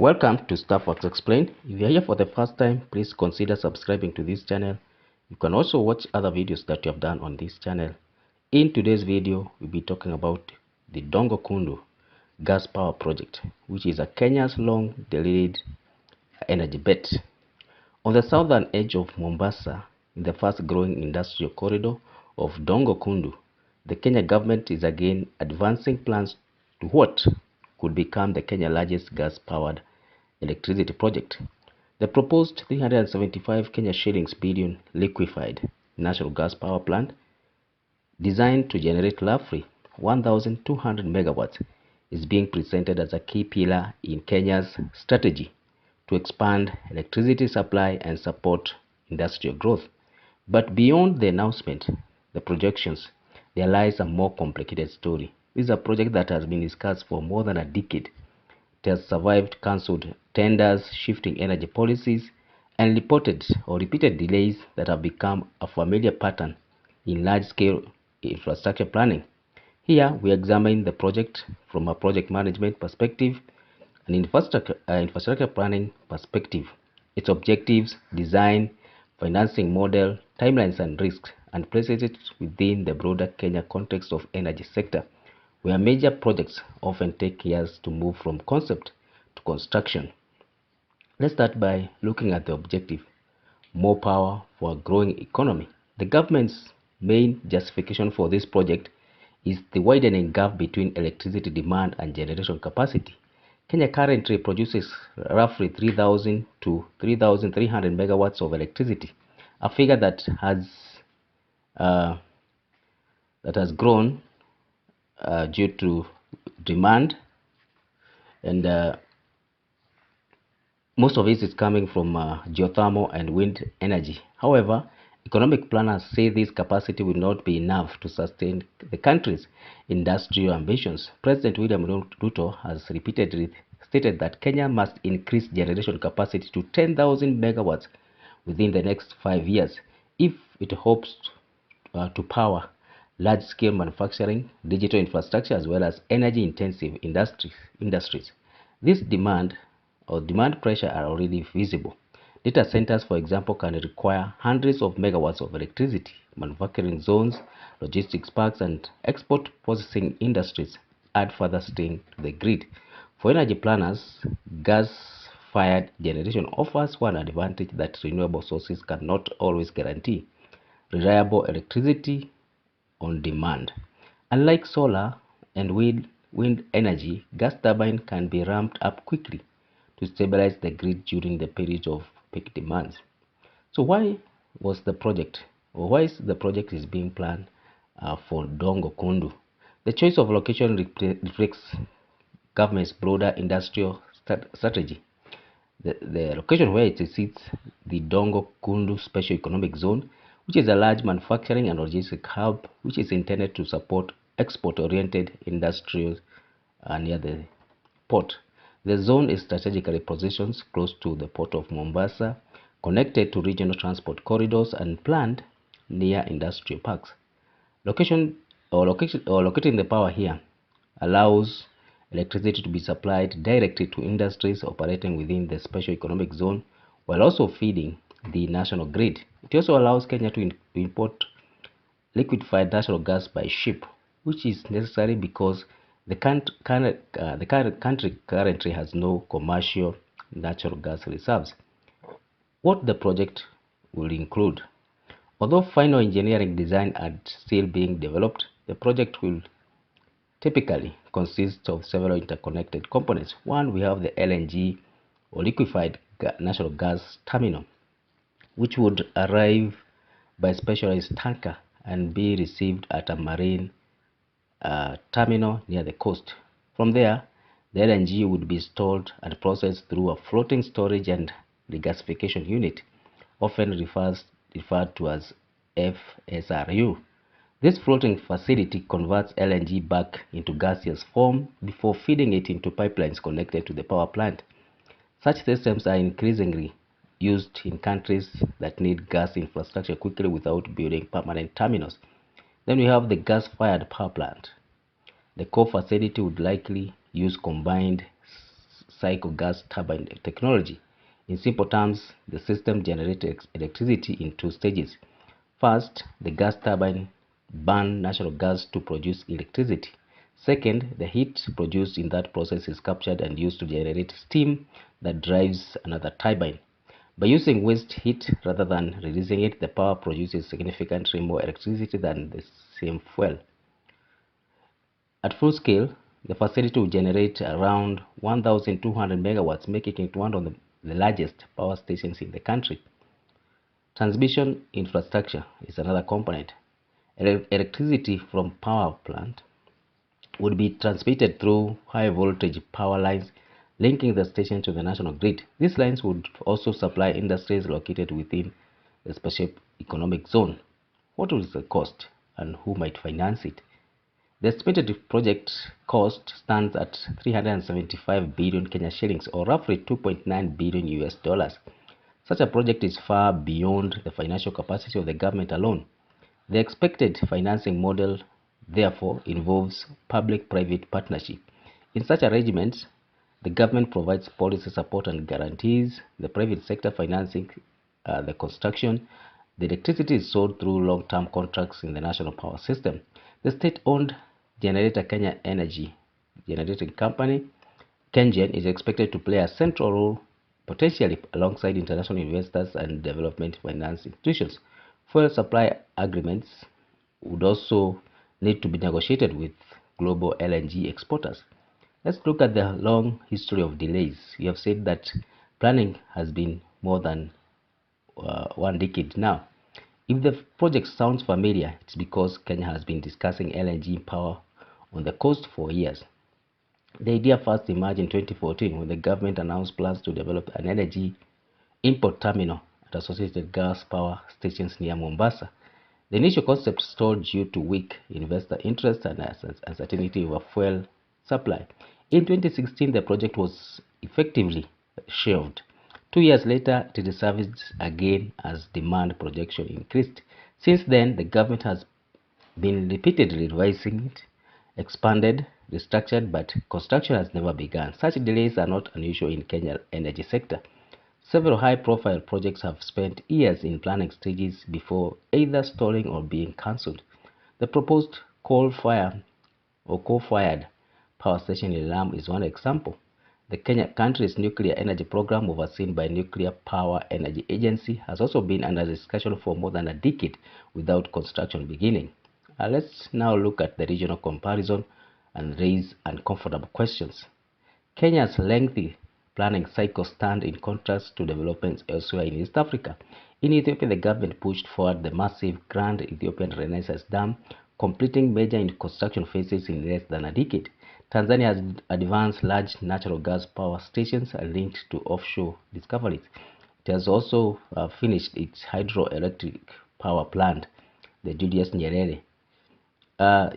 Welcome to Staffworks Explained. If you are here for the first time, please consider subscribing to this channel. You can also watch other videos that you have done on this channel. In today's video, we'll be talking about the Dongo Kundu gas power project, which is a Kenya's long delayed energy bet. On the southern edge of Mombasa, in the fast growing industrial corridor of Dongo Kundu, the Kenya government is again advancing plans to what could become the Kenya largest gas powered electricity project. The proposed 375 Kenya shillings billion liquefied natural gas power plant, designed to generate roughly 1,200 megawatts, is being presented as a key pillar in Kenya's strategy to expand electricity supply and support industrial growth. But beyond the announcement, the projections, there lies a more complicated story. This is a project that has been discussed for more than a decade. It has survived cancelled tenders, shifting energy policies, and repeated delays that have become a familiar pattern in large-scale infrastructure planning. Here, we examine the project from a project management perspective, an infrastructure planning perspective, its objectives, design, financing model, timelines and risks, and places it within the broader Kenya context of energy sector, where major projects often take years to move from concept to construction. Let's start by looking at the objective: more power for a growing economy. The government's main justification for this project is the widening gap between electricity demand and generation capacity. Kenya currently produces roughly 3,000 to 3,300 megawatts of electricity, a figure that has grown due to demand, and most of it is coming from geothermal and wind energy. However, economic planners say this capacity will not be enough to sustain the country's industrial ambitions. President William Ruto has repeatedly stated that Kenya must increase generation capacity to 10,000 megawatts within the next 5 years if it hopes to power large-scale manufacturing, digital infrastructure, as well as energy-intensive industries. This demand pressure are already visible. Data centers, for example, can require hundreds of megawatts of electricity. Manufacturing zones, logistics parks, and export processing industries add further strain to the grid. For energy planners, gas-fired generation offers one advantage that renewable sources cannot always guarantee: reliable electricity on demand. Unlike solar and wind energy, gas turbine can be ramped up quickly to stabilize the grid during the period of peak demands. So why is the project is being planned for Dongo Kundu? The choice of location reflects government's broader industrial strategy. The location where it sits, the Dongo Kundu Special Economic Zone, which is a large manufacturing and logistics hub, which is intended to support export-oriented industries near the port. The zone is strategically positioned close to the port of Mombasa, connected to regional transport corridors, and planned near industrial parks. Locating the power here allows electricity to be supplied directly to industries operating within the special economic zone, while also feeding the national grid. It also allows Kenya to import liquefied natural gas by ship, which is necessary because the country currently has no commercial natural gas reserves. What the project will include: although final engineering design are still being developed, the project will typically consist of several interconnected components. One, we have the LNG, or liquefied natural gas terminal, which would arrive by specialized tanker and be received at a marine terminal near the coast. From there, the LNG would be stored and processed through a floating storage and regasification unit, often referred to as FSRU. This floating facility converts LNG back into gaseous form before feeding it into pipelines connected to the power plant. Such systems are increasingly used in countries that need gas infrastructure quickly without building permanent terminals. Then we have the gas-fired power plant. The core facility would likely use combined cycle gas turbine technology. In simple terms, the system generates electricity in two stages. First, the gas turbine burns natural gas to produce electricity. Second, the heat produced in that process is captured and used to generate steam that drives another turbine. By using waste heat rather than releasing it, the power produces significantly more electricity than the same fuel. At full scale, the facility will generate around 1,200 megawatts, making it one of the largest power stations in the country. Transmission infrastructure is another component. Electricity from power plant would be transmitted through high voltage power lines linking the station to the national grid. These lines would also supply industries located within the special economic zone. What is the cost and who might finance it? The estimated project cost stands at 375 billion Kenya shillings, or roughly 2.9 billion US dollars. Such a project is far beyond the financial capacity of the government alone. The expected financing model, therefore, involves public-private partnership. In such arrangements, the government provides policy support and guarantees the private sector financing the construction. The electricity is sold through long-term contracts in the national power system. The state-owned generator Kenya Energy Generating Company, KenGen, is expected to play a central role, potentially alongside international investors and development finance institutions. Fuel supply agreements would also need to be negotiated with global LNG exporters. Let's look at the long history of delays. We have said that planning has been more than 1 decade now. If the project sounds familiar, it's because Kenya has been discussing LNG power on the coast for years. The idea first emerged in 2014 when the government announced plans to develop an energy import terminal at associated gas power stations near Mombasa. The initial concept stalled due to weak investor interest and uncertainty over fuel supply. In 2016, the project was effectively shelved. 2 years later, it resurfaced again as demand projection increased. Since then, the government has been repeatedly revising it, expanded, restructured, but construction has never begun. Such delays are not unusual in Kenya's energy sector. Several high-profile projects have spent years in planning stages before either stalling or being cancelled. The proposed coal-fired power station in Lamu is one example. The country's nuclear energy program, overseen by Nuclear Power Energy Agency, has also been under discussion for more than a decade without construction beginning. Let's now look at the regional comparison and raise uncomfortable questions. Kenya's lengthy planning cycle stand in contrast to developments elsewhere in East Africa. In Ethiopia, the government pushed forward the massive Grand Ethiopian Renaissance Dam, completing major construction phases in less than a decade. Tanzania has advanced large natural gas power stations linked to offshore discoveries. It has also finished its hydroelectric power plant, the Julius Nyerere.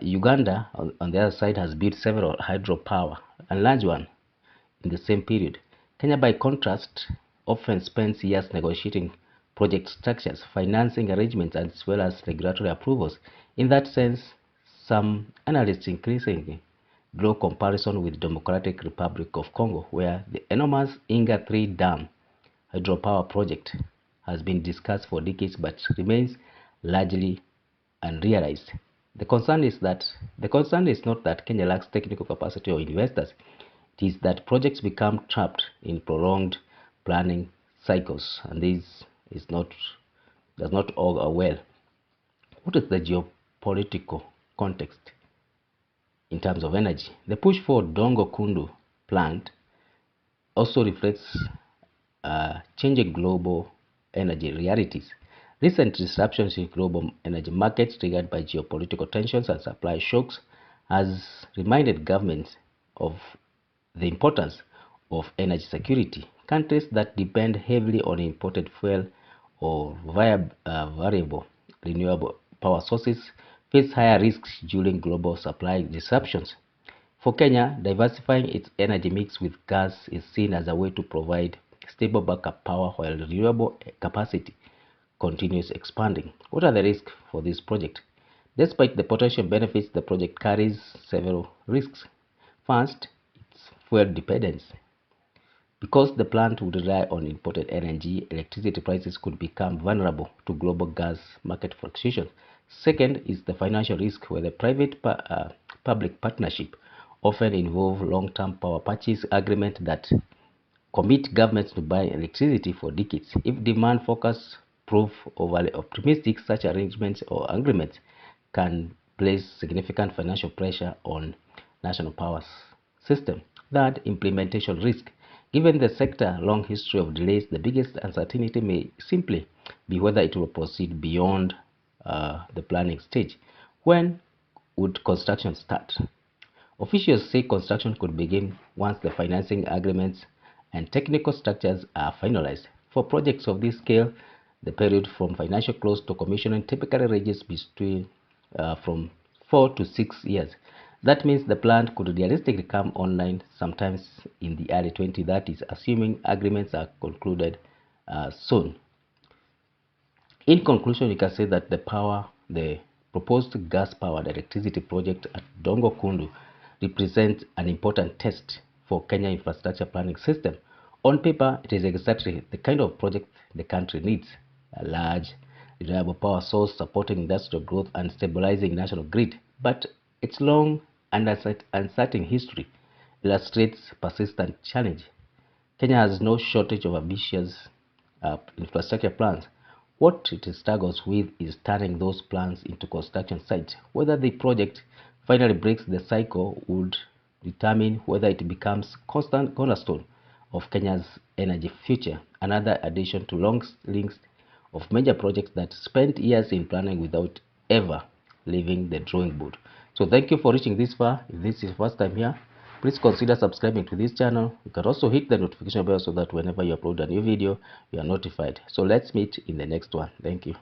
Uganda, on the other side, has built several hydropower, a large one, in the same period. Kenya, by contrast, often spends years negotiating project structures, financing arrangements, as well as regulatory approvals. In that sense, some analysts increasingly draw comparison with Democratic Republic of Congo, where the enormous Inga 3 Dam hydropower project has been discussed for decades but remains largely unrealized. The concern is not that Kenya lacks technical capacity or investors. It is that projects become trapped in prolonged planning cycles, and this does not augur well. What is the geopolitical context in terms of energy? The push for Dongo Kundu plant also reflects changing global energy realities. Recent disruptions in global energy markets triggered by geopolitical tensions and supply shocks has reminded governments of the importance of energy security. Countries that depend heavily on imported fuel or variable renewable power sources face higher risks during global supply disruptions. For Kenya, diversifying its energy mix with gas is seen as a way to provide stable backup power while renewable capacity continues expanding. What are the risks for this project? Despite the potential benefits, the project carries several risks. First, its fuel dependence. Because the plant would rely on imported energy, electricity prices could become vulnerable to global gas market fluctuations. Second is the financial risk, where the public partnership often involve long-term power purchase agreements that commit governments to buy electricity for decades. If demand forecasts prove overly optimistic, such arrangements or agreements can place significant financial pressure on national power system. Third, implementation risk. Given the sector long history of delays, the biggest uncertainty may simply be whether it will proceed beyond the planning stage. When would construction start? Officials say construction could begin once the financing agreements and technical structures are finalized. For projects of this scale, the period from financial close to commissioning typically ranges between from 4 to 6 years. That means the plant could realistically come online sometimes in the early 2030s, assuming agreements are concluded soon. In conclusion, we can say that the proposed gas-powered electricity project at Dongo Kundu represents an important test for Kenya infrastructure planning system. On paper, it is exactly the kind of project the country needs: a large, reliable power source supporting industrial growth and stabilizing national grid. But its long and uncertain history illustrates persistent challenge. Kenya has no shortage of ambitious infrastructure plans. What it struggles with is turning those plans into construction sites. Whether the project finally breaks the cycle would determine whether it becomes constant cornerstone of Kenya's energy future. Another addition to long list of major projects that spent years in planning without ever leaving the drawing board. So thank you for reaching this far. If this is your first time here, please consider subscribing to this channel. You can also hit the notification bell so that whenever you upload a new video, you are notified. So let's meet in the next one. Thank you.